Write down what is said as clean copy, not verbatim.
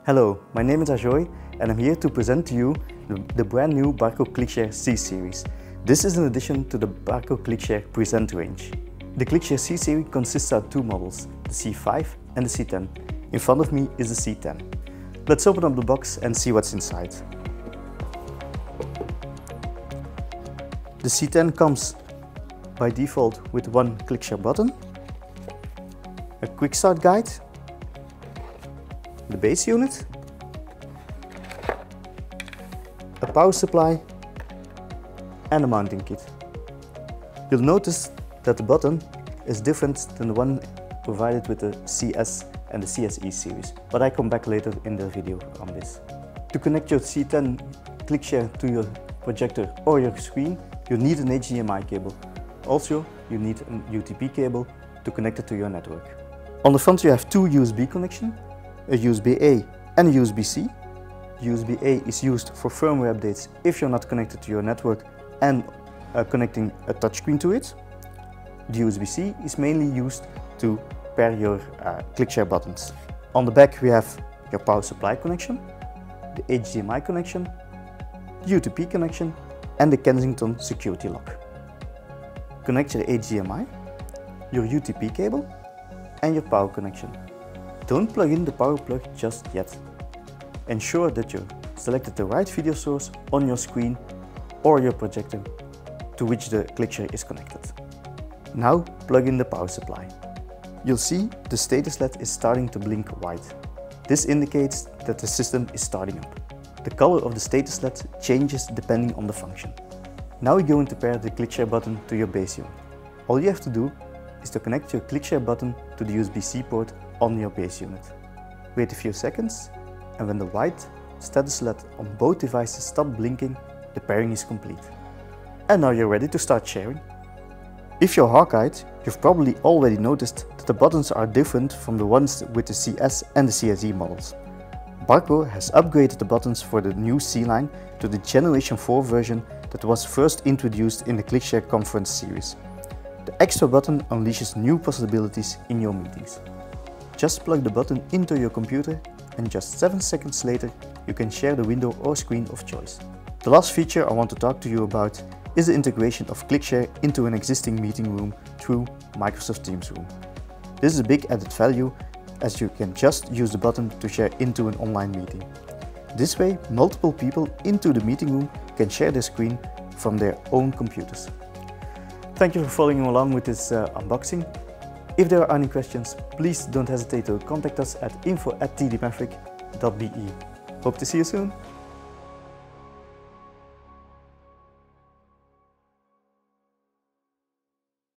Hello, my name is Ajoy and I'm here to present to you the brand new Barco ClickShare C series. This is an addition to the Barco ClickShare Present range. The ClickShare C series consists of two models, the C5 and the C10. In front of me is the C10. Let's open up the box and see what's inside. The C10 comes by default with one ClickShare button, a quick start guide, the base unit, a power supply and a mounting kit. You'll notice that the button is different than the one provided with the CS and the CSE series, but I come back later in the video on this. To connect your C10 ClickShare to your projector or your screen, you need an HDMI cable. Also, you need a UTP cable to connect it to your network. On the front you have two USB connections, a USB-A and a USB-C. USB-A is used for firmware updates if you're not connected to your network and connecting a touchscreen to it. The USB-C is mainly used to pair your ClickShare buttons. On the back we have your power supply connection, the HDMI connection, the UTP connection and the Kensington security lock. Connect your HDMI, your UTP cable and your power connection. Don't plug in the power plug just yet. Ensure that you selected the right video source on your screen or your projector to which the ClickShare is connected. Now plug in the power supply. You'll see the status LED is starting to blink white. This indicates that the system is starting up. The color of the status LED changes depending on the function. Now we're going to pair the ClickShare button to your base unit. All you have to do is to connect your ClickShare button to the USB-C port on your base unit. Wait a few seconds, and when the white status LED on both devices stop blinking, the pairing is complete. And now you're ready to start sharing. If you're hawk-eyed, you've probably already noticed that the buttons are different from the ones with the CS and the CSE models. Barco has upgraded the buttons for the new C line to the Generation 4 version that was first introduced in the ClickShare Conference series. The extra button unleashes new possibilities in your meetings. Just plug the button into your computer and just 7 seconds later you can share the window or screen of choice. The last feature I want to talk to you about is the integration of ClickShare into an existing meeting room through Microsoft Teams Room. This is a big added value as you can just use the button to share into an online meeting. This way, multiple people into the meeting room can share their screen from their own computers. Thank you for following along with this unboxing. If there are any questions, please don't hesitate to contact us at info@tdmaverick.be. Hope to see you soon.